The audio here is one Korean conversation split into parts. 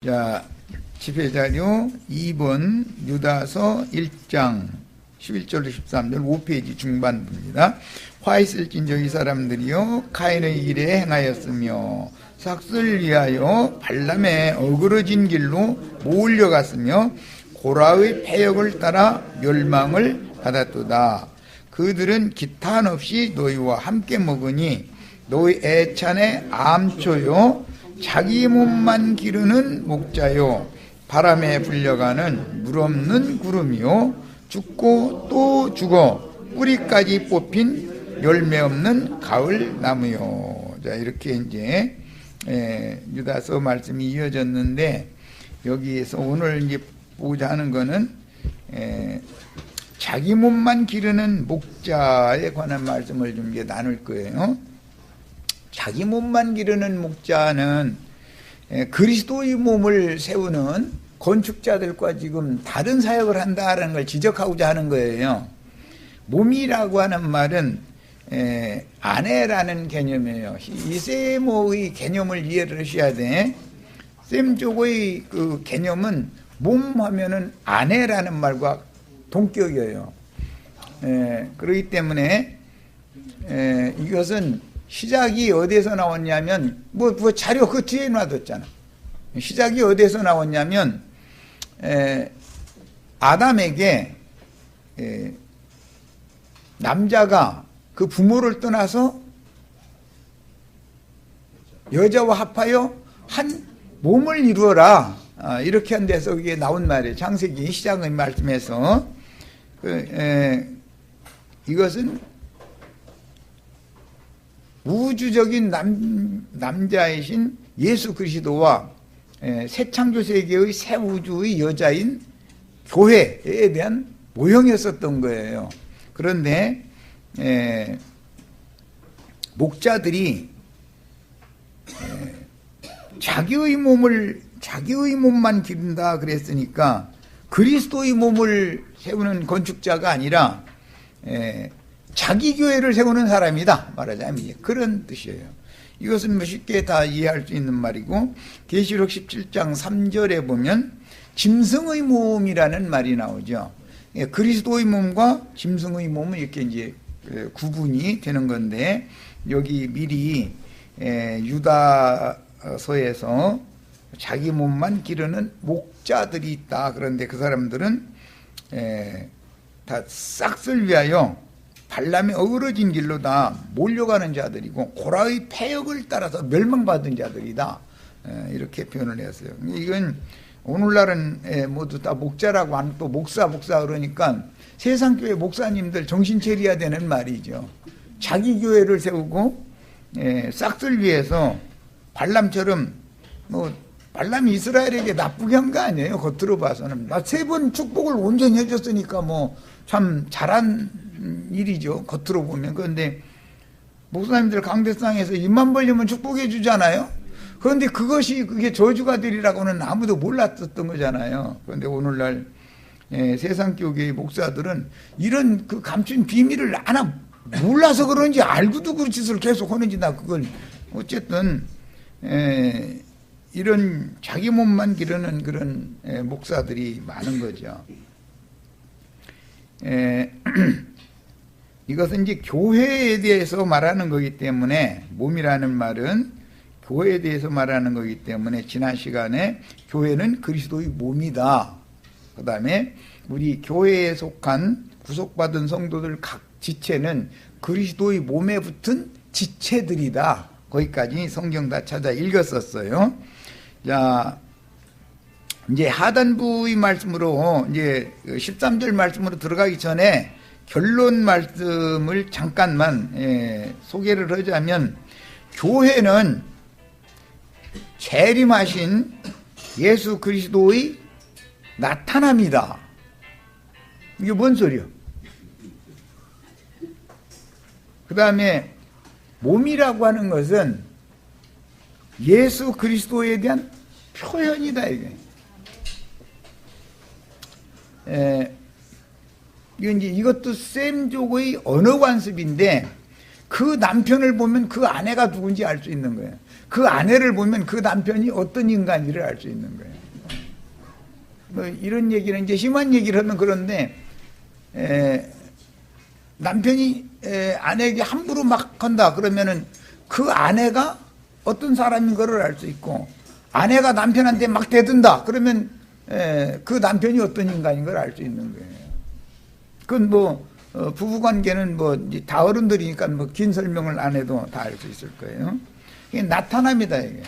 자, 집회자료 2번 유다서 1장 11절로 13절 5페이지 중반부입니다. 화 있을진저 이 사람들이요 카인의 일에 행하였으며 삭슬 위하여 발람의 어그러진 길로 몰려갔으며 고라의 패역을 따라 멸망을 받았도다. 그들은 기탄 없이 너희와 함께 먹으니 너희 애찬의 암초요 자기 몸만 기르는 목자요 바람에 불려가는 물없는 구름이요 죽고 또 죽어 뿌리까지 뽑힌 열매 없는 가을 나무요. 자, 이렇게 이제 유다서 말씀이 이어졌는데, 여기에서 오늘 이제 보고자 하는 거는 자기 몸만 기르는 목자에 관한 말씀을 좀 이제 나눌 거예요. 자기 몸만 기르는 목자는 그리스도의 몸을 세우는 건축자들과 지금 다른 사역을 한다는 걸 지적하고자 하는 거예요. 몸이라고 하는 말은 아내라는 개념이에요. 이세모의 개념을 이해를 하셔야 돼. 셈 쪽의 그 개념은 몸 하면은 아내라는 말과 동격이에요. 그렇기 때문에 이것은 시작이 어디에서 나왔냐면 뭐 자료 그 뒤에 놔뒀잖아. 시작이 어디에서 나왔냐면 아담에게 남자가 그 부모를 떠나서 여자와 합하여 한 몸을 이루어라, 이렇게 한 데서 이게 나온 말이에요. 창세기 시작의 말씀에서 이것은 우주적인 남자이신 예수 그리스도와 새 창조 세계의 새 우주의 여자인 교회에 대한 모형이었었던 거예요. 그런데 목자들이 자기의 몸만 기른다 그랬으니까 그리스도의 몸을 세우는 건축자가 아니라 자기 교회를 세우는 사람이다 말하자면 그런 뜻이에요. 이것은 쉽게 다 이해할 수 있는 말이고, 계시록 17장 3절에 보면 짐승의 몸이라는 말이 나오죠. 그리스도의 몸과 짐승의 몸은 이렇게 이제 구분이 되는 건데, 여기 미리 유다서에서 자기 몸만 기르는 목자들이 있다. 그런데 그 사람들은 다 싹쓸 위하여 발람에 어그러진 길로 다 몰려가는 자들이고 고라의 패역을 따라서 멸망받은 자들이다, 이렇게 표현을 했어요. 이건 오늘날은 모두 다 목자라고 하는, 또 목사 그러니까 세상교회 목사님들 정신 차려야 되는 말이죠. 자기 교회를 세우고 싹쓸 위해서 발람처럼, 뭐 발람이 이스라엘에게 나쁘게 한 거 아니에요. 겉으로 봐서는 3번 축복을 온전히 해줬으니까 뭐 참 잘한 일이죠, 겉으로 보면. 그런데 목사님들 강대상에서 입만 벌리면 축복해 주잖아요. 그런데 그게 저주가 되리라고는 아무도 몰랐었던 거잖아요. 그런데 오늘날 세상 교계의 목사들은 이런 그 감춘 비밀을 하나 몰라서 그런지 알고도 그 짓을 계속 하는지, 나 그걸 어쨌든 이런 자기 몸만 기르는 그런 목사들이 많은 거죠. 이것은 이제 교회에 대해서 말하는 거기 때문에, 몸이라는 말은 교회에 대해서 말하는 거기 때문에 지난 시간에 교회는 그리스도의 몸이다, 그 다음에 우리 교회에 속한 구속받은 성도들 각 지체는 그리스도의 몸에 붙은 지체들이다, 거기까지 성경 다 찾아 읽었었어요. 자, 이제 하단부의 말씀으로, 이제 13절 말씀으로 들어가기 전에 결론 말씀을 잠깐만 소개를 하자면, 교회는 재림하신 예수 그리스도의 나타남이다. 이게 뭔 소리야? 그 다음에 몸이라고 하는 것은 예수 그리스도에 대한 표현이다, 이게. 이것도 셈족의 언어 관습인데, 그 남편을 보면 그 아내가 누군지 알 수 있는 거예요. 그 아내를 보면 그 남편이 어떤 인간인지를 알 수 있는 거예요. 뭐 이런 얘기는 이제 심한 얘기를 하면 그런데 남편이 아내에게 함부로 막 한다 그러면은 그 아내가 어떤 사람인 거를 알 수 있고, 아내가 남편한테 막 대든다 그러면 그 남편이 어떤 인간인 걸 알 수 있는 거예요. 그건 뭐 부부관계는 뭐 다 어른들이니까 뭐 긴 설명을 안 해도 다 알 수 있을 거예요. 이게 나타납니다. 이게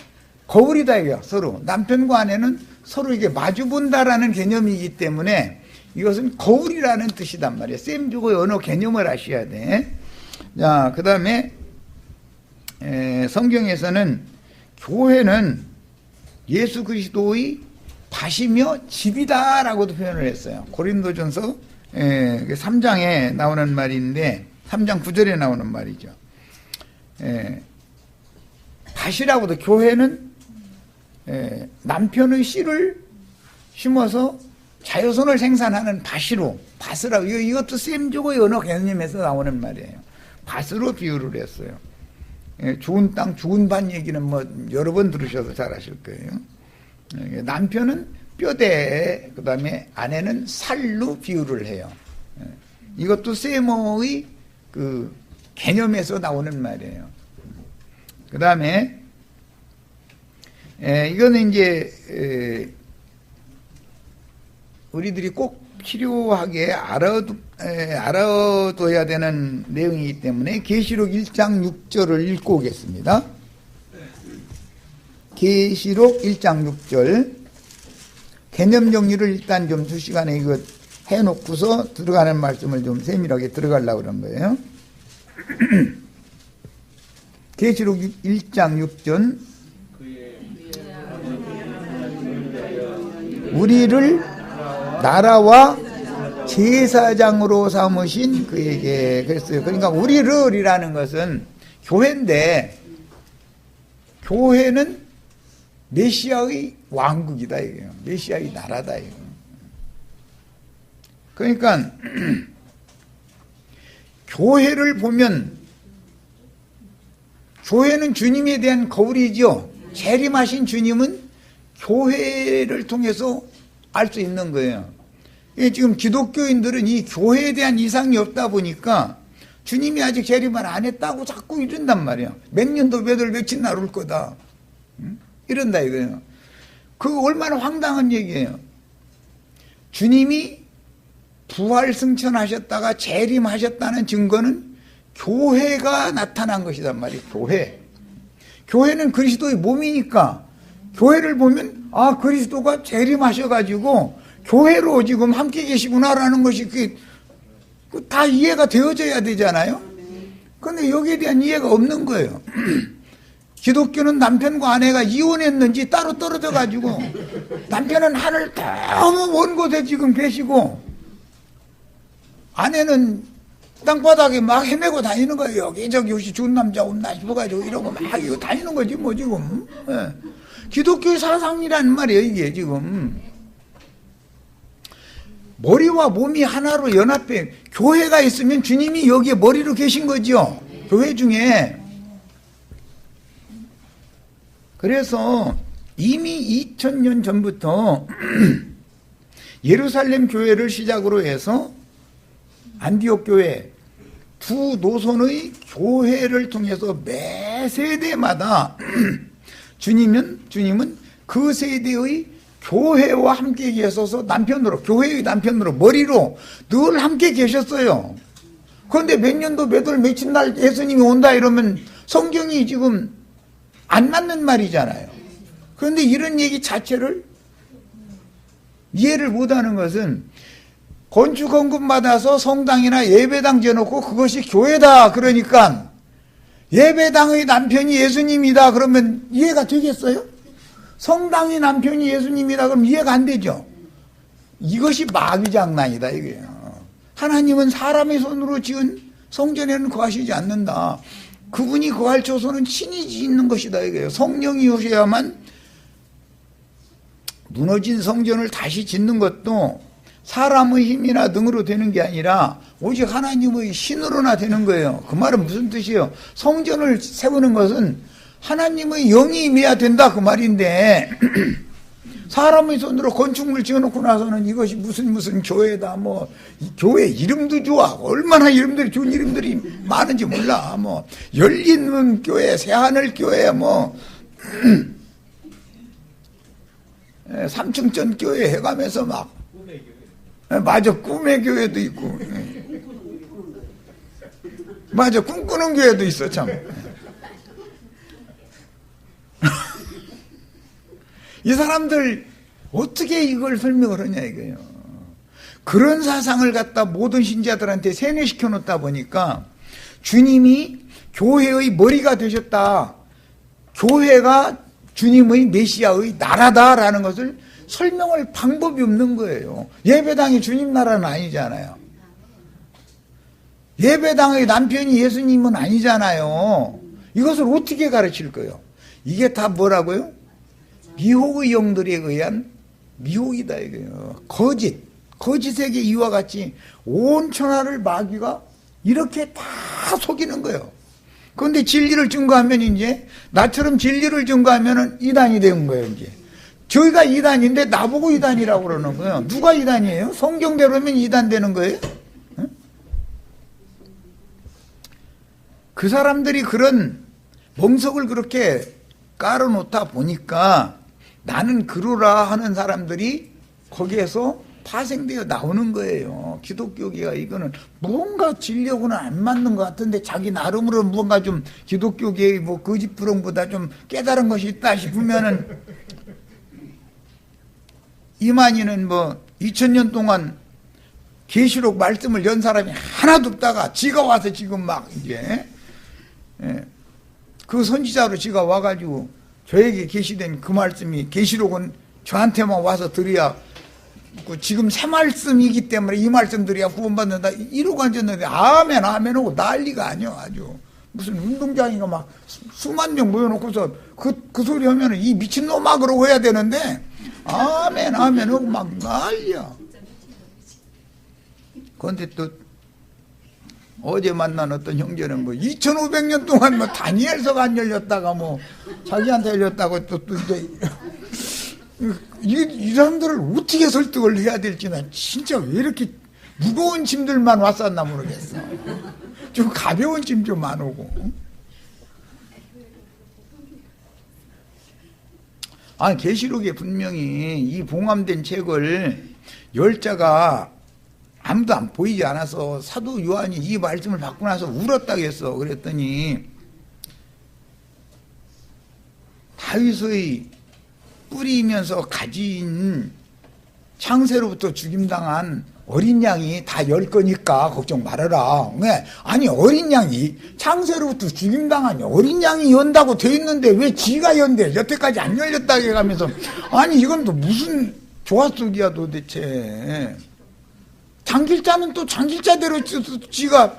거울이다. 이게 서로 남편과 아내는 서로 이게 마주본다라는 개념이기 때문에 이것은 거울이라는 뜻이단 말이에요. 셈주고 언어 개념을 아셔야 돼. 자, 그 다음에 성경에서는 교회는 예수 그리스도의 밭이며 집이다라고도 표현을 했어요. 고린도전서 3장에 나오는 말인데 3장 9절에 나오는 말이죠. 밭이라고도, 교회는 남편의 씨를 심어서 자효선을 생산하는 밭으로 이것도 셈주고의 언어 개념에서 나오는 말이에요. 밭으로 비유를 했어요. 좋은 땅, 좋은 밭 얘기는 뭐 여러 번 들으셔서 잘 아실 거예요. 남편은 뼈대에, 그 다음에 아내는 살로 비유를 해요. 이것도 세모의 그 개념에서 나오는 말이에요. 그 다음에 이거는 이제 우리들이 꼭 필요하게 알아둬야 되는 내용이기 때문에 계시록 1장 6절을 읽고 오겠습니다. 계시록 1장 6절 개념 정리를 일단 좀 2시간에 이거 해놓고서 들어가는 말씀을 좀 세밀하게 들어가려고 그런 거예요. 계시록 1장 6절 우리를 나라와 제사장으로 삼으신 그에게 그랬어요. 그러니까 우리를이라는 것은 교회인데, 교회는 메시아의 왕국이다 이거예요. 메시아의 나라다 이거. 그러니까 교회를 보면 교회는 주님에 대한 거울이죠. 재림하신 주님은 교회를 통해서 알 수 있는 거예요. 지금 기독교인들은 이 교회에 대한 이상이 없다 보니까 주님이 아직 재림을 안 했다고 자꾸 이런단 말이에요. 몇 년도 몇 월 며칠 날 올 거다. 이런다 이거예요. 그거 얼마나 황당한 얘기예요. 주님이 부활 승천하셨다가 재림하셨다는 증거는 교회가 나타난 것이단 말이에요. 교회는 그리스도의 몸이니까 교회를 보면 그리스도가 재림하셔가지고 교회로 지금 함께 계시구나라는 것이 다 이해가 되어져야 되잖아요. 그런데 여기에 대한 이해가 없는 거예요. 기독교는 남편과 아내가 이혼했는지 따로 떨어져가지고 남편은 하늘 너무 먼 곳에 지금 계시고 아내는 땅바닥에 막 헤매고 다니는 거예요. 여기저기 혹시 좋은 남자 없나 싶어가지고 이러고 막 이거 다니는 거지 뭐 지금. 기독교의 사상이라는 말이에요 이게 지금. 머리와 몸이 하나로 연합해. 교회가 있으면 주님이 여기에 머리로 계신 거죠. 교회 중에. 그래서 이미 2000년 전부터 예루살렘 교회를 시작으로 해서 안디옥 교회 두 노선의 교회를 통해서 매 세대마다 주님은 그 세대의 교회와 함께 계셔서 남편으로, 교회의 남편으로, 머리로 늘 함께 계셨어요. 그런데 몇 년도 몇 월 며칠 날 예수님이 온다 이러면 성경이 지금 안 맞는 말이잖아요. 그런데 이런 얘기 자체를 이해를 못하는 것은 건축 헌금 받아서 성당이나 예배당 지어놓고 그것이 교회다 그러니까 예배당의 남편이 예수님이다 그러면 이해가 되겠어요? 성당의 남편이 예수님이다 그러면 이해가 안 되죠. 이것이 마귀장난이다 이거예요. 하나님은 사람의 손으로 지은 성전에는 거하시지 않는다. 그분이 거할 처소는 친히 짓는 것이다 이거예요. 성령이 오셔야만 무너진 성전을 다시 짓는 것도 사람의 힘이나 능으로 되는 게 아니라 오직 하나님의 신으로나 되는 거예요. 그 말은 무슨 뜻이에요? 성전을 세우는 것은 하나님의 영이 임해야 된다 그 말인데 사람의 손으로 건축물 지어놓고 나서는 이것이 무슨 교회다 뭐 교회 이름도 좋아 얼마나 이름들이 좋은 이름들이 많은지 몰라 뭐 열린 교회 새하늘 교회 뭐 삼층전 교회 해가면서 막 맞아 꿈의 교회도 있고 맞아 꿈꾸는 교회도 있어 참. 이 사람들 어떻게 이걸 설명을 하냐 이거예요. 그런 사상을 갖다 모든 신자들한테 세뇌시켜 놓다 보니까 주님이 교회의 머리가 되셨다. 교회가 주님의 메시아의 나라다라는 것을 설명할 방법이 없는 거예요. 예배당이 주님 나라는 아니잖아요. 예배당의 남편이 예수님은 아니잖아요. 이것을 어떻게 가르칠 거예요? 이게 다 뭐라고요? 미혹의 영들에 의한 미혹이다 이거예요. 거짓에게 이와 같이 온 천하를 마귀가 이렇게 다 속이는 거예요. 그런데 진리를 증거하면 이제 나처럼 진리를 증거하면은 이단이 되는 거예요. 이제 저희가 이단인데 나보고 이단이라고 그러는 거예요. 누가 이단이에요? 성경대로면 이단 되는 거예요? 응? 그 사람들이 그런 멍석을 그렇게 깔아놓다 보니까 나는 그러라 하는 사람들이 거기에서 파생되어 나오는 거예요. 기독교계가 이거는 뭔가 진리하고는 안 맞는 것 같은데 자기 나름으로 뭔가 좀 기독교계의 뭐 거짓부렁보다 좀 깨달은 것이 있다 싶으면은 이만희는 뭐 2000년 동안 계시록 말씀을 연 사람이 하나도 없다가 지가 와서 지금 막 이제 그 선지자로 지가 와가지고 저에게 계시된 그 말씀이 계시록은 저한테만 와서 드려야 지금 새 말씀이기 때문에 이 말씀 드려야 구원받는다 이러고 앉았는데 아멘 아멘 하고 난리가 아니야. 아주 무슨 운동장이가 막 수만 명 모여놓고서 그 소리 하면 이 미친놈아 그러고 해야 되는데 아멘 아멘 하고 막 난리야. 그런데 또 어제 만난 어떤 형제는 뭐 2500년 동안 뭐 다니엘서가 안 열렸다가 뭐 자기한테 열렸다고 또 이제 이 사람들을 어떻게 설득을 해야 될지 난 진짜 왜 이렇게 무거운 짐들만 왔었나 모르겠어. 좀 가벼운 짐 좀 안 오고. 계시록에 분명히 이 봉함된 책을 열자가 아무도 안 보이지 않아서 사도 요한이 이 말씀을 받고 나서 울었다고 했어. 그랬더니 다윗의 뿌리면서 가진 창세로부터 죽임당한 어린 양이 다 열 거니까 걱정 말아라. 네. 아니 어린 양이 창세로부터 죽임당한 어린 양이 연다고 돼 있는데 왜 지가 연대? 여태까지 안 열렸다고 해가면서 아니 이건 또 무슨 조화속이야 도대체. 장길자는 또 장길자대로 지가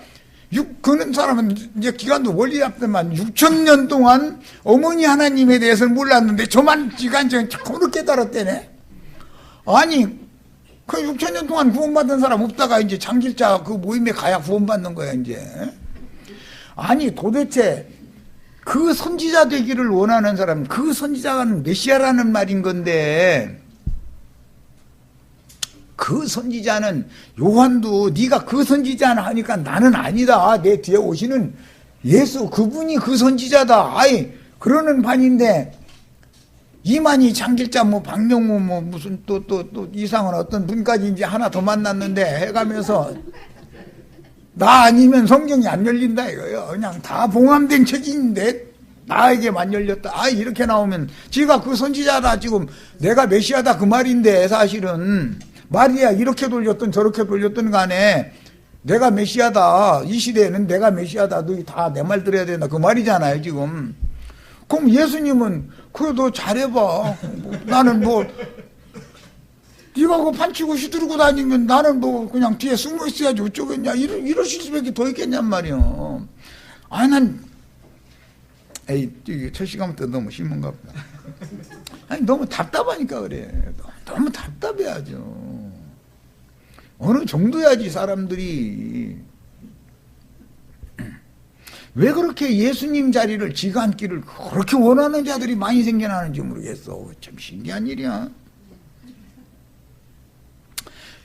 그런 사람은 이제 기간도 원리 앞에만 6000년 동안 어머니 하나님에 대해서는 몰랐는데 저만 지가 이제 그렇게 깨달았대네. 아니 그 6000년 동안 구원받은 사람 없다가 이제 장길자 그 모임에 가야 구원받는 거야 이제. 아니 도대체 그 선지자 되기를 원하는 사람, 그 선지자는 메시아라는 말인 건데 그 선지자는 요한도 네가 그 선지자는 하니까 나는 아니다. 내 뒤에 오시는 예수 그분이 그 선지자다. 아이 그러는 반인데 이만희 장길자 뭐 박명호 뭐 무슨 또 이상한 어떤 분까지 이제 하나 더 만났는데 해가면서 나 아니면 성경이 안 열린다 이거예요. 그냥 다 봉함된 책인데 나에게만 열렸다. 이렇게 나오면 지가 그 선지자다 지금 내가 메시아다 그 말인데 사실은 말이야 이렇게 돌렸든 저렇게 돌렸든 간에 내가 메시아다. 이 시대에는 내가 메시아다. 너희 다 내 말 들어야 된다. 그 말이잖아요 지금. 그럼 예수님은 그래도 잘해봐. 나는 뭐 네가 그 판치고 휘두르고 다니면 나는 뭐 그냥 뒤에 숨어 있어야지 어쩌겠냐 이러실 수밖에 더 있겠냔 말이요. 난 첫 시간부터 너무 심한가 보다. 너무 답답하니까 그래. 너무 답답해야죠. 어느 정도야지 사람들이. 왜 그렇게 예수님 자리를 지가 앉기를 그렇게 원하는 자들이 많이 생겨나는지 모르겠어. 참 신기한 일이야.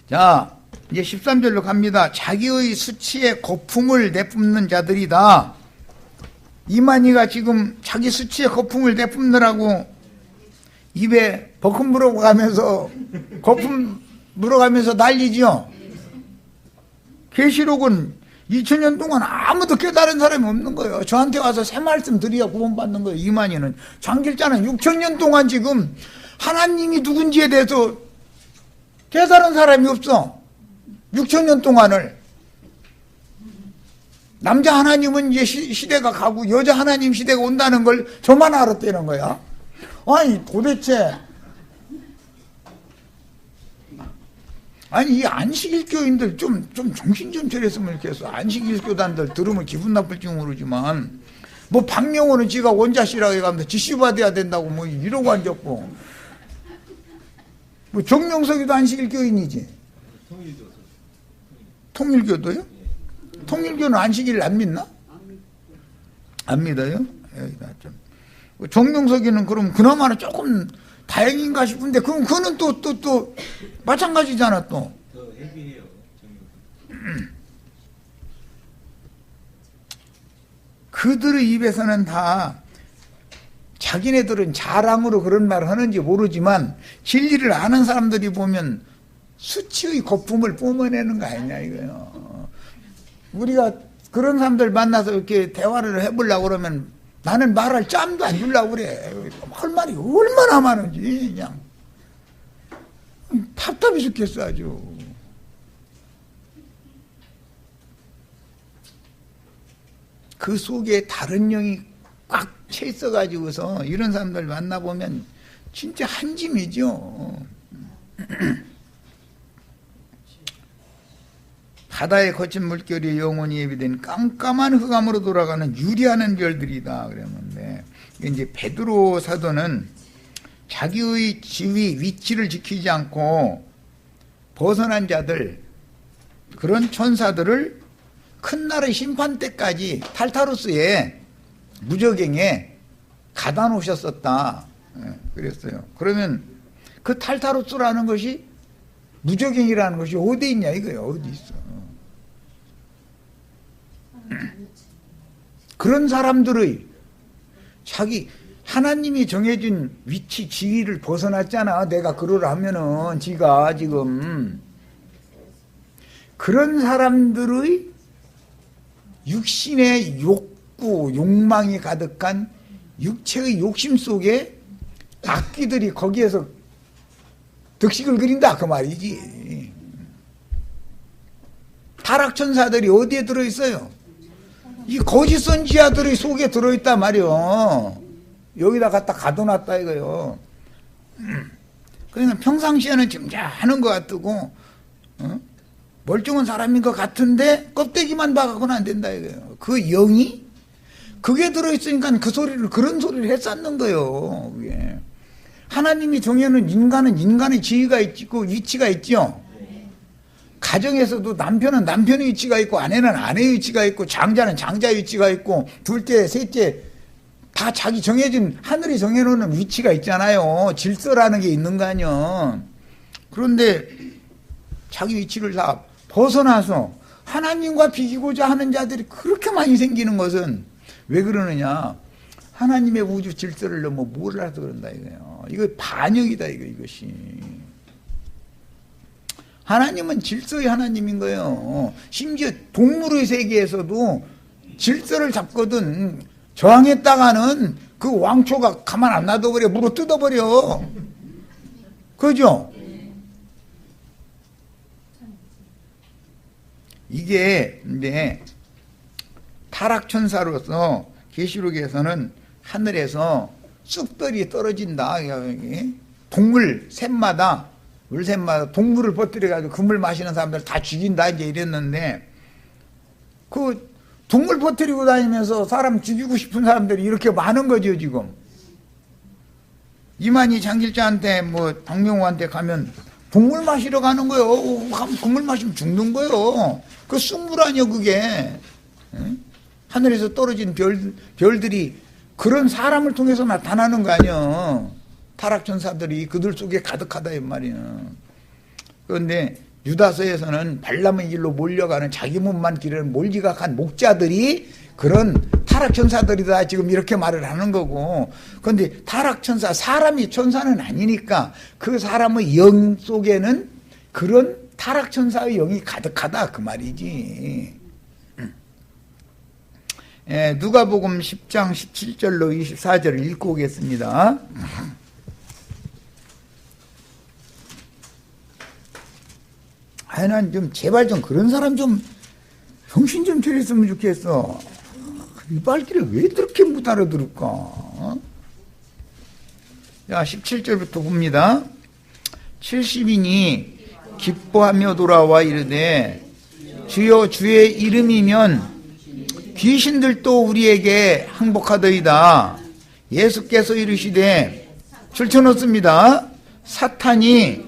자, 이제 13절로 갑니다. 자기의 수치에 거품을 내뿜는 자들이다. 이만희가 지금 자기 수치에 거품을 내뿜느라고 입에 버금 물어가면서 거품 물어가면서 난리지요. 계시록은 2000년 동안 아무도 깨달은 사람이 없는 거예요. 저한테 와서 새 말씀 드려야 구원받는 거예요. 이만희는. 장길자는 6000년 동안 지금 하나님이 누군지에 대해서 깨달은 사람이 없어. 6000년 동안을. 남자 하나님은 이제 시대가 가고 여자 하나님 시대가 온다는 걸 저만 알았다는 거야. 아니 도대체 이 안식일 교인들 좀 정신 좀 차렸으면 좋겠어. 안식일 교단들 들으면 기분 나쁠지 모르지만 뭐 박명호는 지가 원자씨라고 해가면서 지시 받아야 된다고 뭐 이러고 앉았고, 뭐 정명석이도 안식일 교인이지. 통일교도요? 통일교는 안식일 안 믿나? 안 믿어요? 정명석이는 그럼 그나마는 조금 다행인가 싶은데, 그럼 그는 또 마찬가지잖아, 또. 더 헤비해요. 그들의 입에서는 다 자기네들은 자랑으로 그런 말을 하는지 모르지만 진리를 아는 사람들이 보면 수치의 거품을 뿜어내는 거 아니냐 이거요. 우리가 그런 사람들 만나서 이렇게 대화를 해보려고 그러면 나는 말할 짬도 안 주려고 그래. 할 말이 얼마나 많은지 그냥 답답해 죽겠어 아주. 그 속에 다른 영이 꽉 채 있어가지고서 이런 사람들 만나보면 진짜 한짐이죠. 바다에 거친 물결이 영원히 예비된 깜깜한 흑암으로 돌아가는 유리하는 별들이다 그랬는데, 이제 베드로 사도는 자기의 지위 위치를 지키지 않고 벗어난 자들, 그런 천사들을 큰 날의 심판 때까지 탈타루스에 무저갱에 가다 놓으셨었다 그랬어요. 그러면 그 탈타루스라는 것이, 무저갱이라는 것이 어디 있냐 이거예요. 어디 있어. 그런 사람들의 자기 하나님이 정해준 위치 지위를 벗어났잖아. 내가 그러라면은 지가 지금 그런 사람들의 육신의 욕구, 욕망이 가득한 육체의 욕심 속에 악귀들이 거기에서 득식을 그린다 그 말이지. 타락천사들이 어디에 들어있어요? 이 거짓 선지자들의 속에 들어있단 말이요. 여기다 갖다 가둬놨다 이거요. 그러니까 평상시에는 점잖은 것 같고 멀쩡한 사람인 것 같은데 껍데기만 봐갖고는 안 된다 이거예요. 그 영이 그게 들어있으니까 그 소리를, 그런 소리를 했었는 거예요. 그게. 하나님이 정해놓은 인간은 인간의 지위가 있고 위치가 있죠. 가정에서도 남편은 남편의 위치가 있고 아내는 아내의 위치가 있고 장자는 장자의 위치가 있고 둘째, 셋째 다 자기 정해진, 하늘이 정해놓는 위치가 있잖아요. 질서라는 게 있는 거 아니요. 그런데 자기 위치를 다 벗어나서 하나님과 비기고자 하는 자들이 그렇게 많이 생기는 것은 왜 그러느냐? 하나님의 우주 질서를 너무 몰라서 그런다 이거예요. 이거 반역이다 이것이. 하나님은 질서의 하나님인 거예요. 심지어 동물의 세계에서도 질서를 잡거든 저항했다가는 그 왕초가 가만 안 놔둬버려. 물어 뜯어버려. 그죠? 이게 이제 타락천사로서 계시록에서는 하늘에서 쑥들이 떨어진다. 동물 샘마다, 물샘마다 동물을 퍼뜨려가지고 그물 마시는 사람들 다 죽인다 이제 이랬는데, 그 동물 퍼뜨리고 다니면서 사람 죽이고 싶은 사람들이 이렇게 많은 거죠 지금. 이만희 장길자한테 뭐 박명호한테 가면 동물 마시러 가는 거예요. 가면 동물 마시면 죽는 거예요. 그 쑥물 아니요 그게. 하늘에서 떨어진 별들이 그런 사람을 통해서 나타나는 거 아니야. 타락천사들이 그들 속에 가득하다 이 말이야. 그런데 유다서에서는 발람의 길로 몰려가는 자기 몸만 기르는 몰지각한 목자들이 그런 타락천사들이다 지금 이렇게 말을 하는 거고, 그런데 타락천사, 사람이 천사는 아니니까 그 사람의 영 속에는 그런 타락천사의 영이 가득하다 그 말이지. 누가복음 10장 17절로 24절을 읽고 오겠습니다. 난 좀 제발 좀 그런 사람 좀 정신 좀 차렸으면 좋겠어. 이 발길을 왜 그렇게 못 알아들을까? 자, 17절부터 봅니다. 70인이 기뻐하며 돌아와 이르되 주여 주의 이름이면 귀신들도 우리에게 항복하더이다. 예수께서 이르시되 출처놓습니다. 사탄이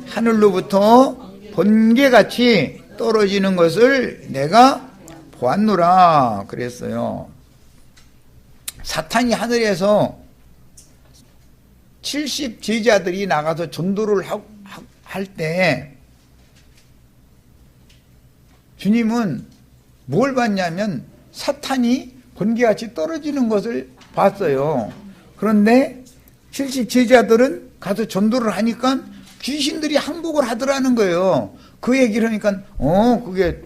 하늘로부터 번개같이 떨어지는 것을 내가 보았노라 그랬어요. 사탄이 하늘에서 70 제자들이 나가서 전도를 할 때 주님은 뭘 봤냐면 사탄이 번개같이 떨어지는 것을 봤어요. 그런데 70 제자들은 가서 전도를 하니까 귀신들이 항복을 하더라는 거예요. 그 얘기를 하니까 그게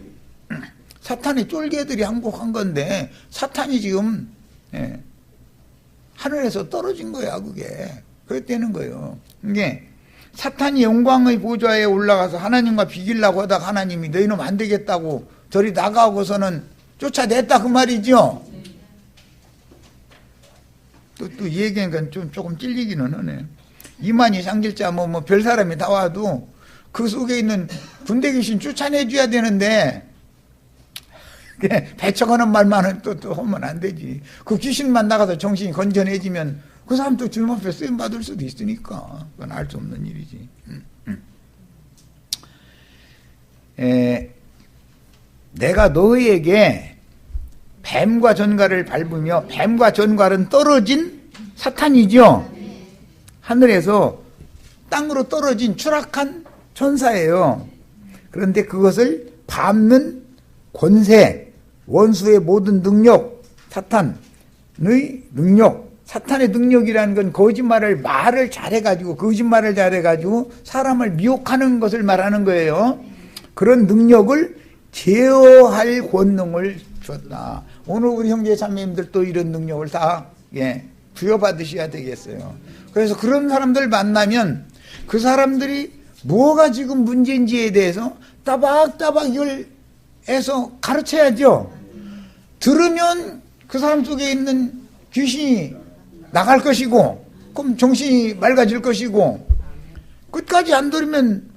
사탄의 쫄개들이 항복한 건데 사탄이 지금 하늘에서 떨어진 거야. 그게 그랬다는 거예요. 이게 사탄이 영광의 보좌에 올라가서 하나님과 비기려고 하다가 하나님이 너희는 안 되겠다고 저리 나가고서는 쫓아냈다 그 말이죠. 또 얘기하니까 조금 찔리기는 하네. 이만희 상질자 별 사람이 다 와도 그 속에 있는 군대 귀신 쫓아내줘야 되는데 배척하는 말만은 또 하면 안 되지. 그 귀신만 나가서 정신이 건전해지면 그 사람도 주님 앞에 쓰임 받을 수도 있으니까 그건 알 수 없는 일이지. 내가 너희에게 뱀과 전갈을 밟으며, 뱀과 전갈은 떨어진 사탄이죠. 하늘에서 땅으로 떨어진 추락한 천사예요. 그런데 그것을 밟는 권세, 원수의 모든 능력, 사탄의 능력, 사탄의 능력이라는 건 말을 잘해가지고, 거짓말을 잘해가지고 사람을 미혹하는 것을 말하는 거예요. 그런 능력을 제어할 권능을 줬다. 오늘 우리 형제 자매님들도 이런 능력을 다 부여받으셔야 되겠어요. 그래서 그런 사람들 만나면 그 사람들이 뭐가 지금 문제인지에 대해서 따박따박 이걸 해서 가르쳐야죠. 들으면 그 사람 속에 있는 귀신이 나갈 것이고, 그럼 정신이 맑아질 것이고, 끝까지 안 들으면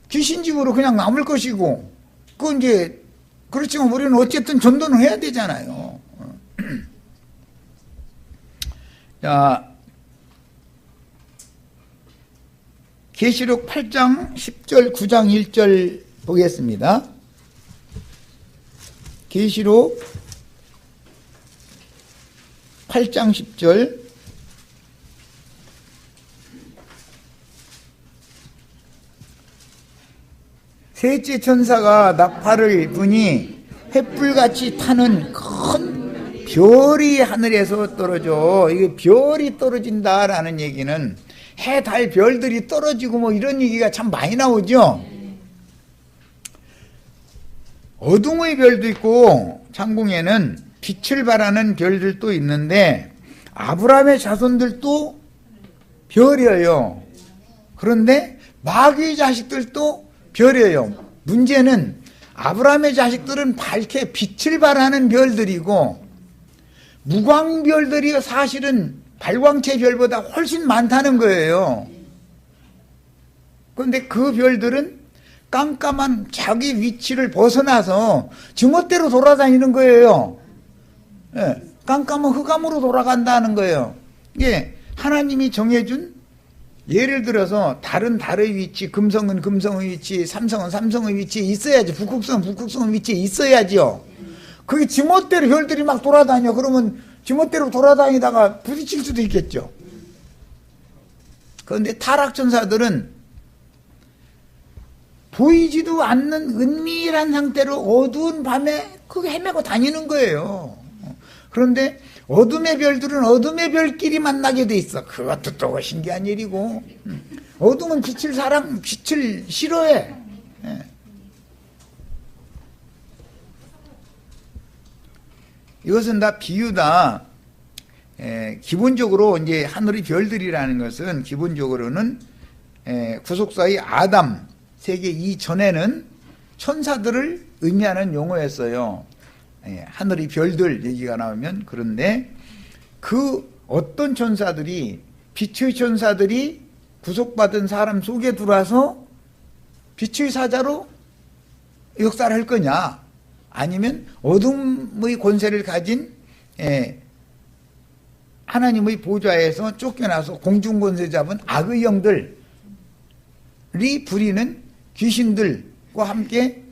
귀신집으로 그냥 남을 것이고, 그건 이제, 그렇지만 우리는 어쨌든 전도는 해야 되잖아요. 자, 계시록 8장 10절 9장 1절 보겠습니다. 계시록 8장 10절 셋째 천사가 나팔을 부니 횃불같이 타는 큰 별이 하늘에서 떨어져. 이게 별이 떨어진다라는 얘기는 해, 달, 별들이 떨어지고 이런 얘기가 참 많이 나오죠. 어둠의 별도 있고 창공에는 빛을 발하는 별들도 있는데 아브라함의 자손들도 별이에요. 그런데 마귀의 자식들도 별이에요. 문제는 아브라함의 자식들은 밝게 빛을 발하는 별들이고 무광별들이 사실은 발광체 별보다 훨씬 많다는 거예요. 그런데 그 별들은 깜깜한 자기 위치를 벗어나서 지멋대로 돌아다니는 거예요. 깜깜한 흑암으로 돌아간다는 거예요. 이게 하나님이 정해준, 예를 들어서 달의 위치, 금성은 금성의 위치, 삼성은 삼성의 위치에 있어야지. 북극성은 북극성의 위치에 있어야죠. 그게 지멋대로 별들이 막 돌아다녀. 그러면 지멋대로 돌아다니다가 부딪힐 수도 있겠죠. 그런데 타락천사들은 보이지도 않는 은밀한 상태로 어두운 밤에 그게 헤매고 다니는 거예요. 그런데 어둠의 별들은 어둠의 별끼리 만나게 돼 있어. 그것도 또 신기한 일이고. 어둠은 빛을 싫어해. 예. 이것은 다 비유다. 기본적으로 이제 하늘의 별들이라는 것은 기본적으로는 구속사의 아담 세계 이전에는 천사들을 의미하는 용어였어요. 하늘의 별들 얘기가 나오면. 그런데 그 어떤 천사들이, 빛의 천사들이 구속받은 사람 속에 들어와서 빛의 사자로 역사를 할 거냐, 아니면 어둠의 권세를 가진 하나님의 보좌에서 쫓겨나서 공중 권세 잡은 악의 영들이 부리는 귀신들과 함께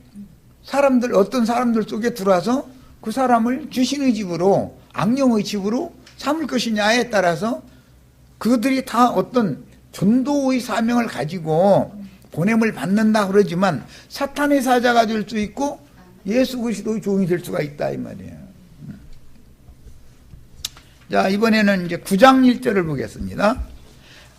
어떤 사람들 속에 들어와서 그 사람을 귀신의 집으로, 악령의 집으로 삼을 것이냐에 따라서 그들이 다 어떤 전도의 사명을 가지고 보냄을 받는다 그러지만 사탄의 사자가 될 수 있고 예수 그리스도의 종이 될 수가 있다 이 말이에요. 자, 이번에는 이제 9장 1절을 보겠습니다.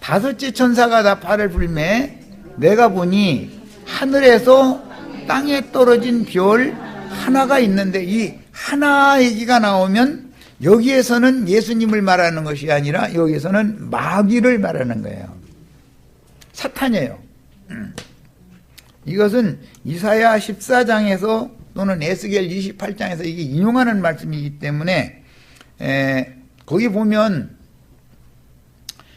다섯째 천사가 다 팔을 불매 내가 보니 하늘에서 땅에 떨어진 별 하나가 있는데, 이 하나 얘기가 나오면 여기에서는 예수님을 말하는 것이 아니라 여기에서는 마귀를 말하는 거예요. 사탄이에요. 이것은 이사야 14장에서 또는 에스겔 28장에서 이게 인용하는 말씀이기 때문에 거기 보면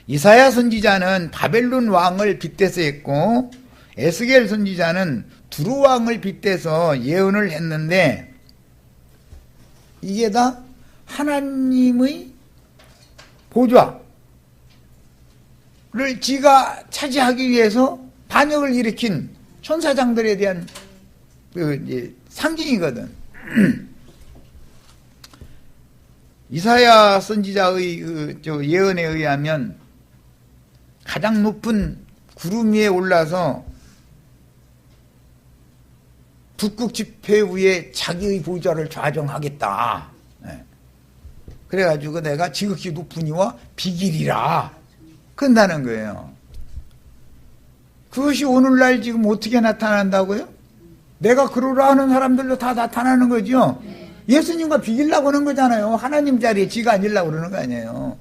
이사야 선지자는 바벨론 왕을 빗대서 했고 에스겔 선지자는 두루 왕을 빗대서 예언을 했는데, 이게 다 하나님의 보좌를 지가 차지하기 위해서 반역을 일으킨 천사장들에 대한 이제 상징이거든. 이사야 선지자의 예언에 의하면 가장 높은 구름 위에 올라서 북극 지폐 위에 자기의 보좌를 좌정하겠다. 그래가지고 내가 지극히 높은 이와 비길이라 그런다는 거예요. 그것이 오늘날 지금 어떻게 나타난다고요? 내가 그러라 하는 사람들도 다 나타나는 거죠. 예수님과 비길라고 하는 거잖아요. 하나님 자리에 지가 앉으려고 그러는 거 아니에요.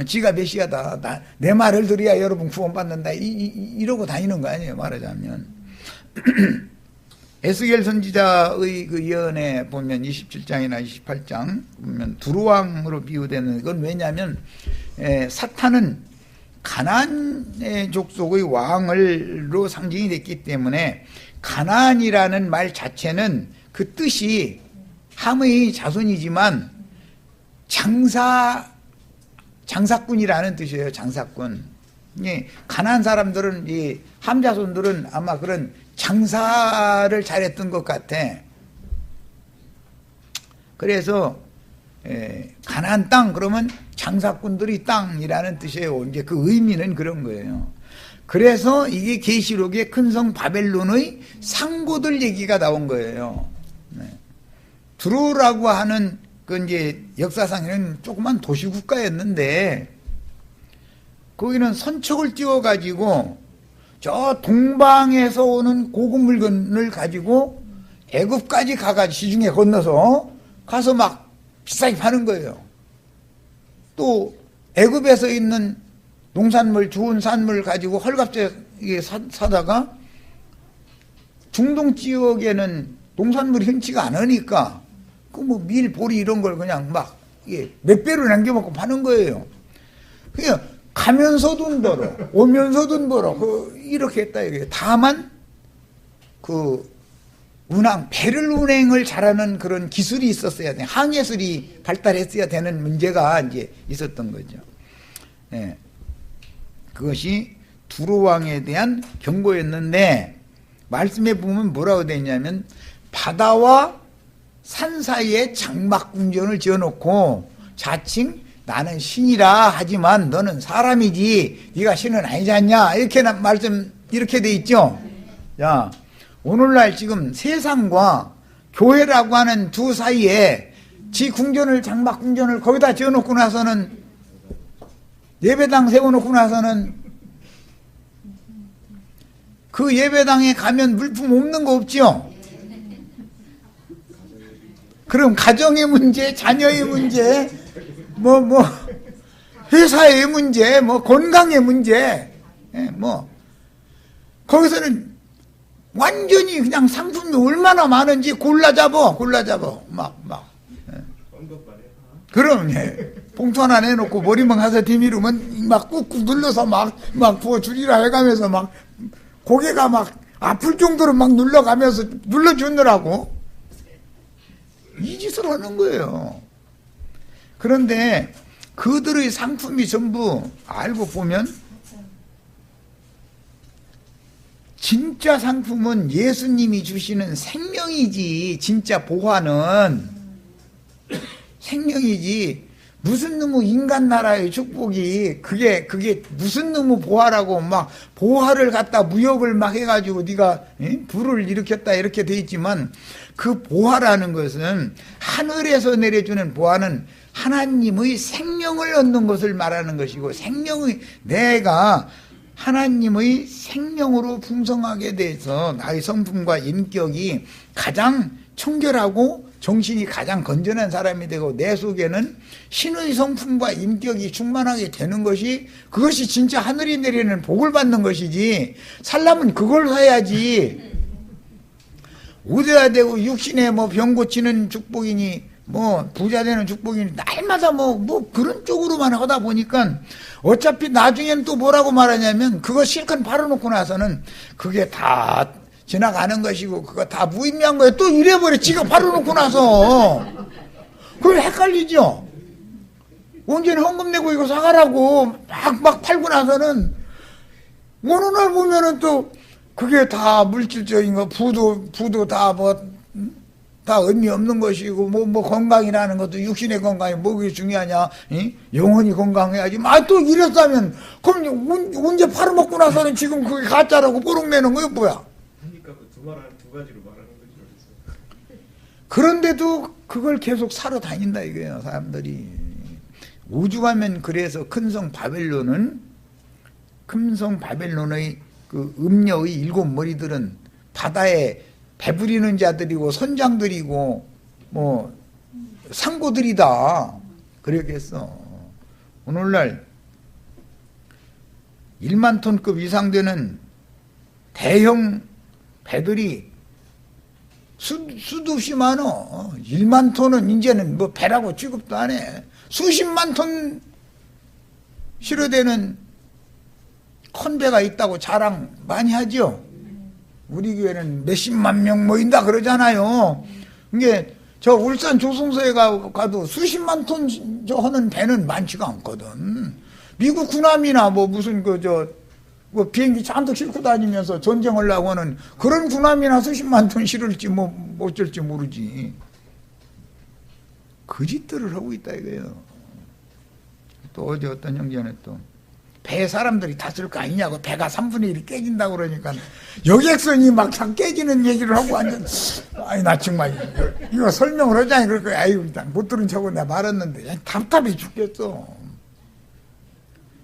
지가 메시아다, 내 말을 들어야 여러분 구원받는다, 이러고 다니는 거 아니에요, 말하자면. 에스겔 선지자의 그 예언에 보면 27장이나 28장 보면 두루왕으로 비유되는, 이건 왜냐하면 사탄은 가나안의 족속의 왕을로 상징이 됐기 때문에, 가나안이라는 말 자체는 그 뜻이 함의 자손이지만 장사꾼이라는 뜻이에요. 장사꾼. 가나안 사람들은, 이 함 자손들은 아마 그런 장사를 잘했던 것 같아. 그래서 가나안 땅 그러면 장사꾼들이 땅이라는 뜻이에요. 이제 그 의미는 그런 거예요. 그래서 이게 계시록의 큰 성 바벨론의 상고들 얘기가 나온 거예요. 두루라고 하는 그 이제 역사상에는 조그만 도시국가였는데, 거기는 선척을 띄워가지고 저 동방에서 오는 고급 물건을 가지고 애굽까지 가가지고 시중에 건너서 가서 막 비싸게 파는 거예요. 또 애굽에서 있는 농산물, 좋은 산물 가지고 헐값에 사다가 중동 지역에는 농산물이 흔치가 않으니까 그 뭐 밀, 보리 이런 걸 그냥 막 몇 배로 남겨먹고 파는 거예요. 그냥 가면서 돈 벌어, 오면서 돈 벌어, 이렇게 했다 이게. 다만 그 배를 운행을 잘하는 그런 기술이 있었어야 돼. 항해술이 발달했어야 되는 문제가 이제 있었던 거죠. 그것이 두루왕에 대한 경고였는데, 말씀에 보면 뭐라고 되어 있냐면 바다와 산 사이에 장막궁전을 지어놓고 자칭 나는 신이라 하지만 너는 사람이지 네가 신은 아니지 않냐 이렇게 말씀 이렇게 돼 있죠. 자, 오늘날 지금 세상과 교회라고 하는 두 사이에 지 궁전을 장막궁전을 거기다 지어놓고 나서는 예배당 세워놓고 나서는 그 예배당에 가면 물품 없는 거 없죠? 그럼 가정의 문제, 자녀의 문제, 회사의 문제, 건강의 문제, 거기서는 완전히 그냥 상품이 얼마나 많은지 골라잡어. 그럼, 봉투 하나 내놓고 머리만 가서 디미르면 막 꾹꾹 눌러서 막 부어주리라 해가면서 막 고개가 막 아플 정도로 막 눌러주느라고 이 짓을 하는 거예요. 그런데 그들의 상품이 전부 알고 보면 진짜 상품은 예수님이 주시는 생명이지. 진짜 보화는 생명이지. 무슨 놈의 인간 나라의 축복이 그게 무슨 놈의 보화라고 막 보화를 갖다 무역을 막 해가지고 네가 불을 일으켰다 이렇게 돼 있지만 그 보화라는 것은 하늘에서 내려주는 보화는 하나님의 생명을 얻는 것을 말하는 것이고 생명의 내가 하나님의 생명으로 풍성하게 돼서 나의 성품과 인격이 가장 청결하고 정신이 가장 건전한 사람이 되고 내 속에는 신의 성품과 인격이 충만하게 되는 것이 그것이 진짜 하늘이 내리는 복을 받는 것이지 살려면 그걸 해야지 오대야 되고 육신에 병 고치는 축복이니 부자 되는 축복이니 날마다 그런 쪽으로만 하다 보니까 어차피 나중에는 또 뭐라고 말하냐면 그거 실컷 바라놓고 나서는 그게 다 지나가는 것이고 그거 다 무의미한 거예요. 또 이래버려. 지가 바라놓고 나서. 그걸 헷갈리죠. 언제는 헌금 내고 이거 사가라고 막 팔고 나서는 어느 날 보면은 또 그게 다 물질적인 거 부도 다 의미 없는 것이고 건강이라는 것도 육신의 건강이 뭐가 중요하냐. 영혼이 건강해야지. 또 이랬다면 그럼 언제 팔아먹고 나서는 지금 그게 가짜라고 뽀록내는 거예요 뭐야. 두 가지로 말하는 거죠. 그런데도 그걸 계속 사러 다닌다 이거예요 사람들이. 오죽하면 그래서 큰성 바벨론의 그 음녀의 일곱 머리들은 바다에 배부리는 자들이고 선장들이고 상고들이다 그랬겠어. 오늘날 1만 톤급 이상 되는 대형 배들이 수도 없이 많어. 1만 톤은 이제는 배라고 취급도 안 해. 수십만 톤 실어대는 큰 배가 있다고 자랑 많이 하죠. 우리 교회는 몇십만 명 모인다 그러잖아요. 이게 저 울산 조성소에 가도 수십만 톤 하는 배는 많지가 않거든. 미국 군함이나 무슨 비행기 잔뜩 싣고 다니면서 전쟁하려고 하는 그런 군함이나 수십만 톤 실을지 어쩔지 모르지. 그 짓들을 하고 있다 이거예요. 또 어제 어떤 형제는 또 배에 사람들이 다 쓸 거 아니냐고 배가 3분의 1이 깨진다고 그러니까 여객선이 막 깨지는 얘기를 하고 완전 나 정말 이거 설명을 하자니 그럴 거야. 못 들은 척은 내가 말했는데 답답해 죽겠어.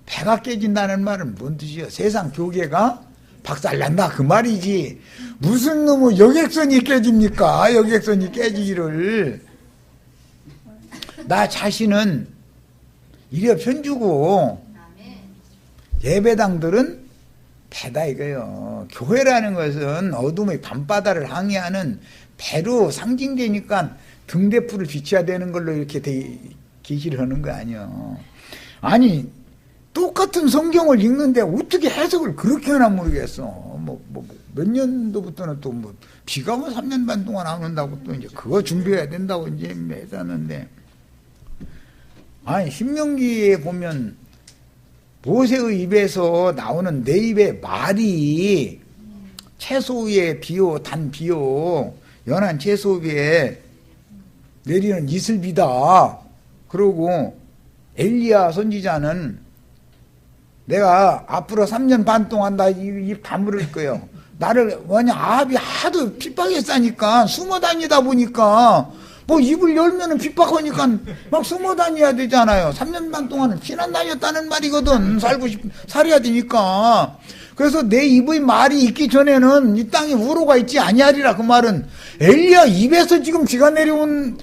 배가 깨진다는 말은 뭔 뜻이야? 세상 교계가 박살난다 그 말이지. 무슨 놈의 여객선이 깨집니까? 여객선이 깨지기를. 나 자신은 이래 편주고 예배당들은 배다 이거예요. 교회라는 것은 어둠의 밤바다를 항해하는 배로 상징되니까 등대풀을 비춰야 되는 걸로 이렇게 계시를 하는 거 아니에요. 아니 똑같은 성경을 읽는데 어떻게 해석을 그렇게 하나 모르겠어. 몇 년도부터는 또 비가 3년 반 동안 안 온다고 또 이제 그거 준비해야 된다고 이제 했었는데, 아니 신명기에 보면 모세의 입에서 나오는 내 입의 말이 채소 위에 비요 단 비요 연한 채소 위에 내리는 이슬비다. 그러고 엘리야 선지자는 내가 앞으로 3년 반 동안 나 입 다물을 거예요. 나를 뭐냐 아합이 하도 핍박했으니까 숨어 다니다 보니까 뭐 입을 열면은 핍박하니까 막 숨어 다녀야 되잖아요. 3년 반 동안은 피난 다녔다는 말이거든. 살아야 되니까. 그래서 내 입의 말이 있기 전에는 이 땅에 우로가 있지 아니하리라. 그 말은 엘리야 입에서 지금 비가 내려온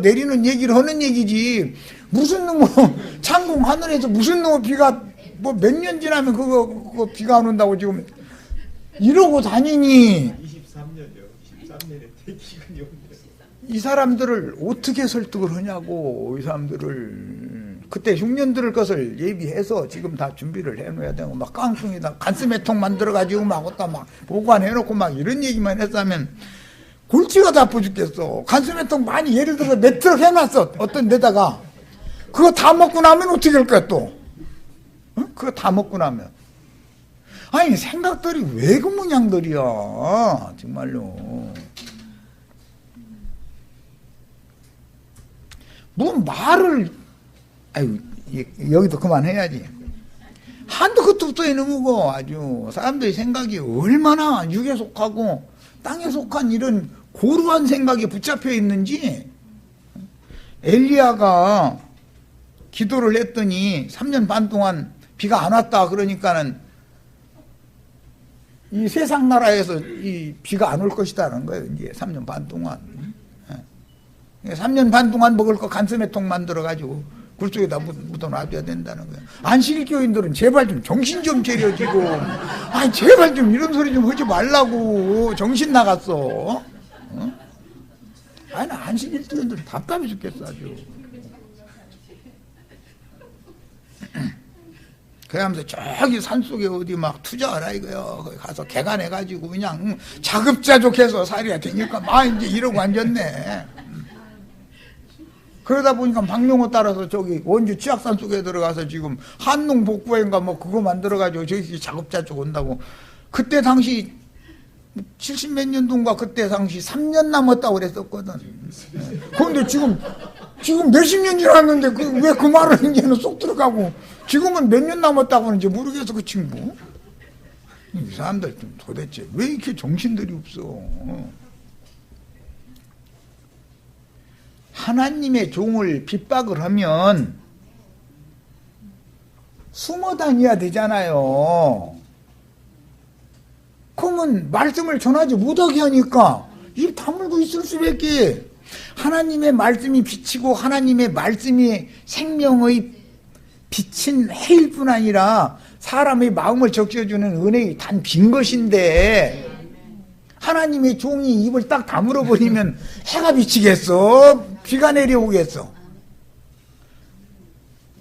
내리는 얘기를 하는 얘기지. 무슨 놈의 창공 하늘에서 무슨 놈의 비가 뭐 몇 년 지나면 그거 비가 안 온다고 지금 이러고 다니니. 23년이요. 23년에 대기근이 온대. 이 사람들을 어떻게 설득을 하냐고. 이 사람들을 그때 흉년 들을 것을 예비해서 지금 다 준비를 해놓아야 되고 막 깡통에다 간스매통 만들어가지고 막 어디다 막 보관해놓고 막 이런 얘기만 했다면 골치가 다 아파 죽겠어. 간스매통 많이 예를 들어 몇 트럭 해놨어. 어떤 데다가 그거 다 먹고 나면 어떻게 할 거야 또. 어? 그거 다 먹고 나면. 아니 생각들이 왜 그 모양들이야 정말로. 뭐 말을 아유 여기도 그만해야지. 한도 끝도 없어 이놈 거 아주. 사람들의 생각이 얼마나 육에 속하고 땅에 속한 이런 고루한 생각에 붙잡혀 있는지. 엘리야가 기도를 했더니 3년 반 동안 비가 안 왔다 그러니까는 이 세상 나라에서 이 비가 안 올 것이다라는 거예요. 이제 3년 반 동안. 3년 반 동안 먹을 거 간스매통 만들어가지고 굴 속에다 묻어놔줘야 된다는 거예요. 안식일 교인들은 제발 좀 정신 좀 차려지고, 아니 제발 좀 이런 소리 좀 하지 말라고. 정신 나갔어. 어? 아니 안식일 교인들 답답해 죽겠어 아주. 그러면서 저기 산속에 어디 막 투자하라 이거요. 거기 가서 개간해가지고 그냥 자급자족해서 살아야 되니까 막 이제 이러고 앉았네. 그러다 보니까 박용호 따라서 저기 원주 치악산 속에 들어가서 지금 한농복구회인가 뭐 그거 만들어가지고 저기 자급자족 온다고. 그때 당시 70몇 년도인가 그때 당시 3년 남았다고 그랬었거든. 그런데 지금 몇십 년 지났는데 왜 그 말을 이제는 쏙 들어가고 지금은 몇 년 남았다고 하는지 모르겠어 그 친구. 이 사람들 좀 도대체 왜 이렇게 정신들이 없어. 하나님의 종을 핍박을 하면 숨어 다녀야 되잖아요. 그러면 말씀을 전하지 못하게 하니까 입 다물고 있을 수밖에. 하나님의 말씀이 빛이고 하나님의 말씀이 생명의 빛인 해일 뿐 아니라 사람의 마음을 적셔주는 은혜의 단 빈 것인데 하나님의 종이 입을 딱 다물어 버리면 해가 비치겠어? 비가 내려오겠어?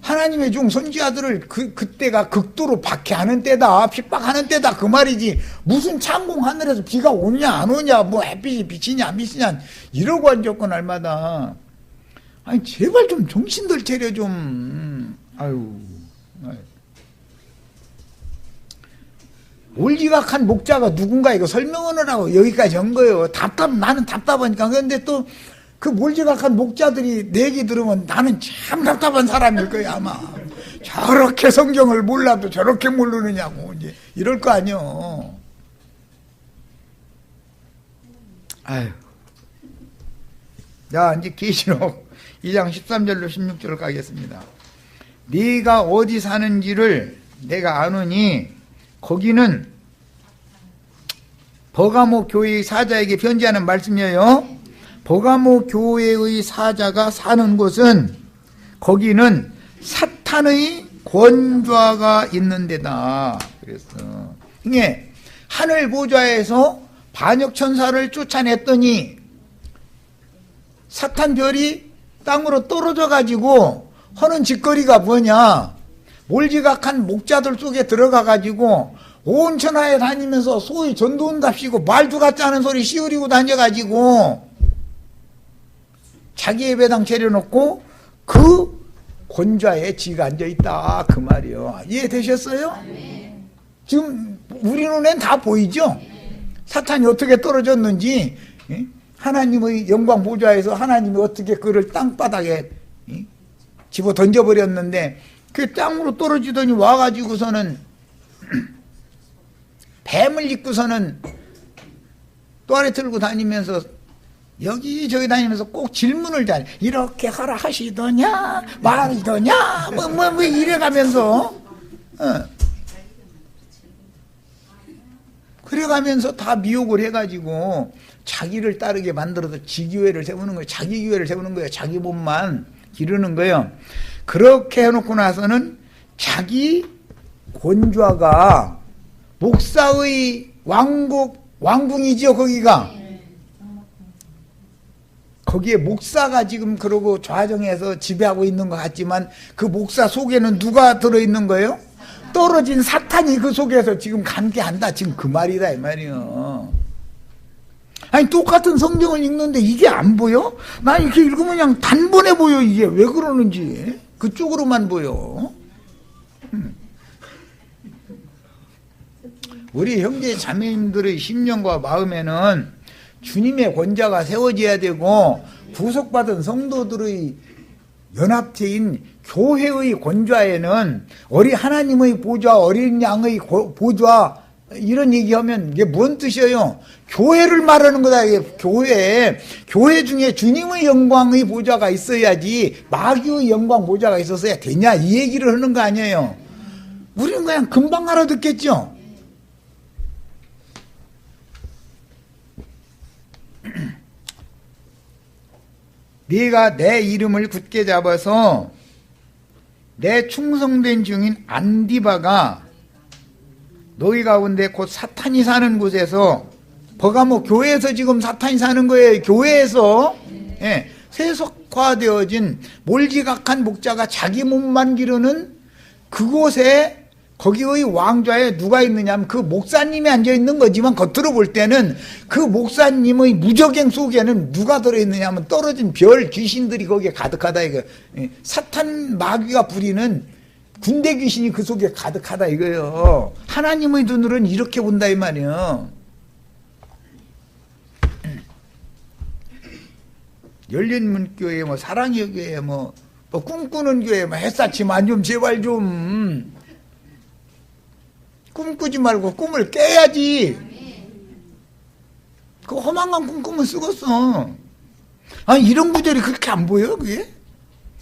하나님의 종 선지자들을 그때가 극도로 박해하는 때다, 핍박하는 때다 그 말이지. 무슨 창공 하늘에서 비가 오냐 안 오냐, 뭐 햇빛이 비치냐 안 비치냐 이러고 앉았고 날마다. 아니 제발 좀 정신들 차려 좀. 아유. 올지각한 목자가 누군가 이거 설명하느라고 여기까지 온 거예요. 나는 답답하니까. 그런데 또 그 몰지각한 목자들이 내 얘기 들으면 나는 참 답답한 사람일 거야 아마. 저렇게 성경을 몰라도 저렇게 모르느냐고 이제 이럴 거 아니요. 아유. 자 이제 계시록 2장 13절로 16절 가겠습니다. 네가 어디 사는지를 내가 아노니 거기는 버가모 교회의 사자에게 편지하는 말씀이에요. 버가모 교회의 사자가 사는 곳은 거기는 사탄의 권좌가 있는 데다. 그랬어. 이게 하늘 보좌에서 반역 천사를 쫓아냈더니 사탄 별이 땅으로 떨어져 가지고 하는 짓거리가 뭐냐? 몰지각한 목자들 속에 들어가 가지고 온 천하에 다니면서 소위 전도원답시고 말도 같지 않은 소리 씌우리고 다녀가지고 자기의 배당 차려놓고 그 권좌에 지가 앉아있다 그 말이요. 이해되셨어요? 지금 우리 눈엔 다 보이죠? 사탄이 어떻게 떨어졌는지. 하나님의 영광 보좌에서 하나님이 어떻게 그를 땅바닥에 집어 던져버렸는데 그 땅으로 떨어지더니 와가지고서는 뱀을 입고서는 또아래 들고 다니면서 여기저기 다니면서 꼭 질문을 잘 이렇게 하라 하시더냐 말이더냐 뭐 이래가면서 그래가면서 다 미혹을 해가지고 자기를 따르게 만들어서 지교회를 세우는 거예요. 자기 교회를 세우는 거예요. 자기 몸만 기르는 거예요. 그렇게 해놓고 나서는 자기 권좌가 목사의 왕궁이지요. 거기에 목사가 지금 그러고 좌정해서 지배하고 있는 것 같지만 그 목사 속에는 누가 들어있는 거예요? 떨어진 사탄이 그 속에서 지금 감개한다. 지금 그 말이다 이 말이요. 아니 똑같은 성경을 읽는데 이게 안 보여? 난 이렇게 읽으면 그냥 단번에 보여. 이게 왜 그러는지 그쪽으로만 보여. 우리 형제 자매님들의 심령과 마음에는 주님의 권자가 세워져야 되고 구속받은 성도들의 연합체인 교회의 권좌에는 하나님의 보좌, 어린 양의 보좌 이런 얘기하면 이게 뭔 뜻이에요? 교회를 말하는 거다. 이게 교회 중에 주님의 영광의 보좌가 있어야지 마귀의 영광 보좌가 있었어야 되냐 이 얘기를 하는 거 아니에요. 우리는 그냥 금방 알아듣겠죠. 네가 내 이름을 굳게 잡아서 내 충성된 증인 안디바가 너희 가운데 곧 사탄이 사는 곳에서 버가모 교회에서 지금 사탄이 사는 거예요. 교회에서 세속화되어진 몰지각한 목자가 자기 몸만 기르는 그곳에 거기의 왕좌에 누가 있느냐 하면 그 목사님이 앉아있는 거지만 겉으로 볼 때는 그 목사님의 무적행 속에는 누가 들어있느냐 하면 떨어진 별 귀신들이 거기에 가득하다 이거. 사탄 마귀가 부리는 군대 귀신이 그 속에 가득하다 이거예요. 하나님의 눈으로는 이렇게 본다 이 말이에요. 열린문교회 사랑의 교회 꿈꾸는 교회 햇사치만 좀 제발 좀 꿈꾸지 말고 꿈을 깨야지. 그 허망한 꿈 꾸면 쓰겄어. 아니 이런 구절이 그렇게 안 보여 그게?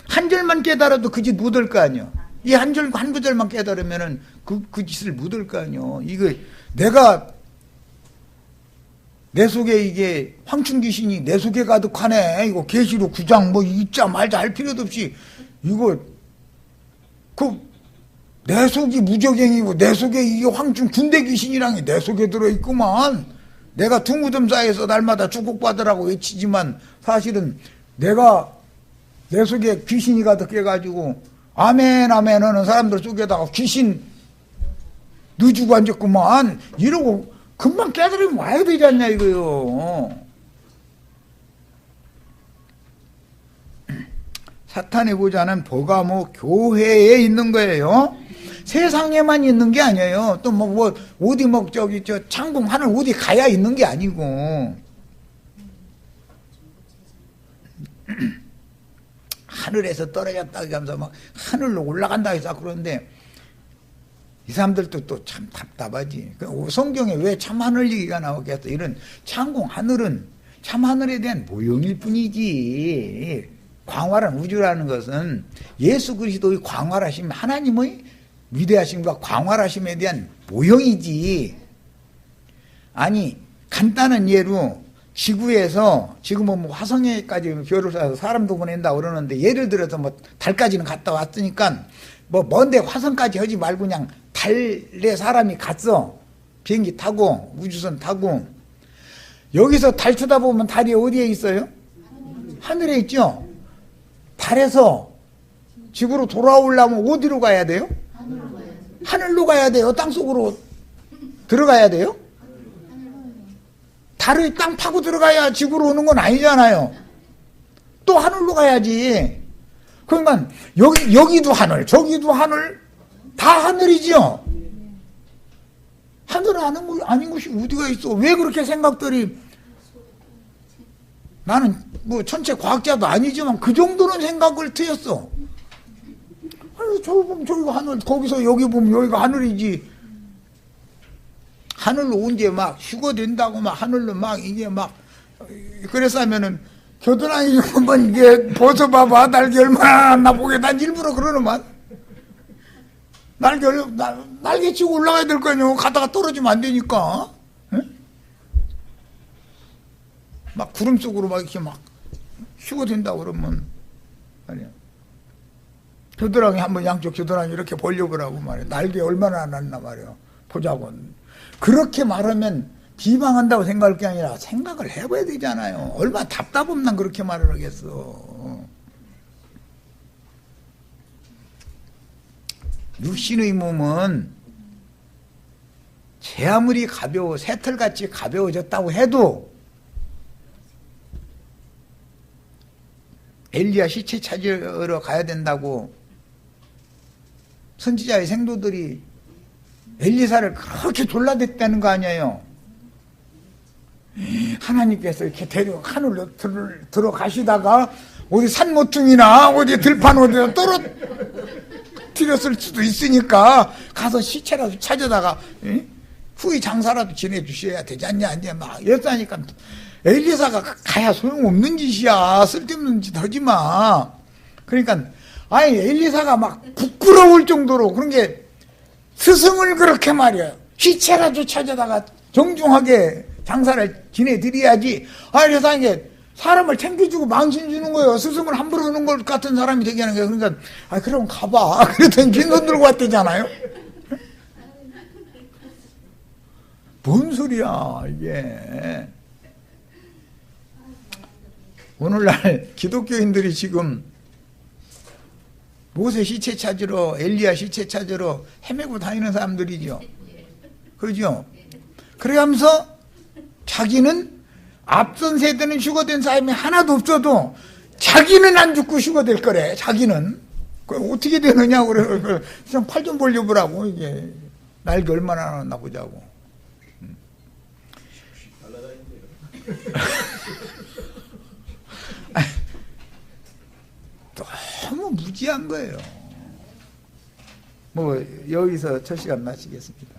한 절만 깨달아도 그 짓 묻을 거 아니야. 이 한 구절만 깨달으면은 그 짓을 묻을 거 아니야. 이거 내가 내 속에 이게 황충 귀신이 내 속에 가득하네. 이거 계시록 9장 읽자 말자 할 필요도 없이 이거 내 속이 무적행이고 내 속에 이게 황충 군대 귀신이랑이 내 속에 들어있구만. 내가 둥무덤사에서 날마다 축복받으라고 외치지만 사실은 내가 내 속에 귀신이 가득해가지고 아멘 아멘 하는 사람들 속에다가 귀신 넣어주고 앉았구만. 이러고 금방 깨달으면 와야 되지 않냐 이거요. 사탄의 보좌는 버가모 교회에 있는 거예요. 세상에만 있는 게 아니에요. 또 어디 창공 하늘 어디 가야 있는 게 아니고 하늘에서 떨어졌다 하면서 막 하늘로 올라간다 해서 그러는데 이 사람들도 또 참 답답하지. 성경에 왜 참하늘 얘기가 나오겠어? 이런 창공 하늘은 참하늘에 대한 모형일 뿐이지. 광활한 우주라는 것은 예수 그리스도의 광활하심, 하나님의 위대하심과 광활하심에 대한 모형이지. 아니 간단한 예로 지구에서 지금은 화성에까지 별을 쏴서 사람도 보낸다 그러는데 예를 들어서 달까지는 갔다 왔으니까 먼데 화성까지 하지 말고 그냥 달에 사람이 갔어. 비행기 타고 우주선 타고 여기서 달 쳐다보면 달이 어디에 있어요? 하늘에 있죠. 달에서 지구로 돌아오려면 어디로 가야 돼요? 하늘로 가야 돼요? 땅속으로 들어가야 돼요? 달을 땅 파고 들어가야 지구로 오는 건 아니잖아요. 또 하늘로 가야지. 그러니까 여기도 하늘, 저기도 하늘, 다 하늘이지요. 하늘 아닌 곳이 어디가 있어? 왜 그렇게 생각들이 나는 뭐 천체 과학자도 아니지만 그 정도는 생각을 트였어. 아니, 저기 보면 저기가 하늘, 거기서 여기 보면 여기가 하늘이지. 하늘로 언제 막 휴거된다고 막 하늘로 막 이게 막 그래서 하면은 겨드랑이 한번 이게 벗어봐봐 날개 얼마나 나보게 난 일부러 그러는만 날개 치고 올라가야 될 거 아니야. 가다가 떨어지면 안 되니까. 응? 막 구름 속으로 막 이렇게 막 휴거된다고 그러면 아니야. 겨드랑이 한번 양쪽 겨드랑이 이렇게 벌려보라고 말이야. 날개 얼마나 났나 말이야. 보자고. 그렇게 말하면 비방한다고 생각할 게 아니라 생각을 해봐야 되잖아요. 얼마나 답답하면 그렇게 말을 하겠어. 육신의 몸은 제 아무리 가벼워 새털같이 가벼워졌다고 해도 엘리야 시체 찾으러 가야 된다고 선지자의 생도들이 엘리사를 그렇게 졸라댔다는 거 아니에요. 하나님께서 이렇게 하늘로 들어가시다가 어디 산모퉁이나 어디 들판 어디다 떨어뜨렸을 수도 있으니까 가서 시체라도 찾아다가 후이 장사라도 지내주셔야 되지 않냐 막 이랬다니까. 엘리사가 가야 소용없는 짓이야. 쓸데없는 짓 하지 마. 그러니까 아니 엘리사가 막 부끄러울 정도로 그런 게 스승을 그렇게 말이야. 시체라도 찾아다가 정중하게 장사를 지내드려야지. 아, 그래서 이게 사람을 챙겨주고 망신 주는 거예요. 스승을 함부로 하는 것 같은 사람이 되게 하는 거예요. 그러니까, 아, 그럼 가봐. 그랬더니 빈손 들고 왔대잖아요. 뭔 소리야, 이게. 오늘날 기독교인들이 지금 모세 시체 찾으러, 엘리야 시체 찾으러 헤매고 다니는 사람들이죠. 그죠? 그래가면서 자기는 앞선 세대는 휴거된 사람이 하나도 없어도 자기는 안 죽고 휴거될 거래. 자기는. 어떻게 되느냐고 그래. 그냥 팔 좀 벌려보라고. 이게 날개 얼마나 나왔나 보자고. 너무 무지한 거예요. 뭐 여기서 첫 시간 마치겠습니다.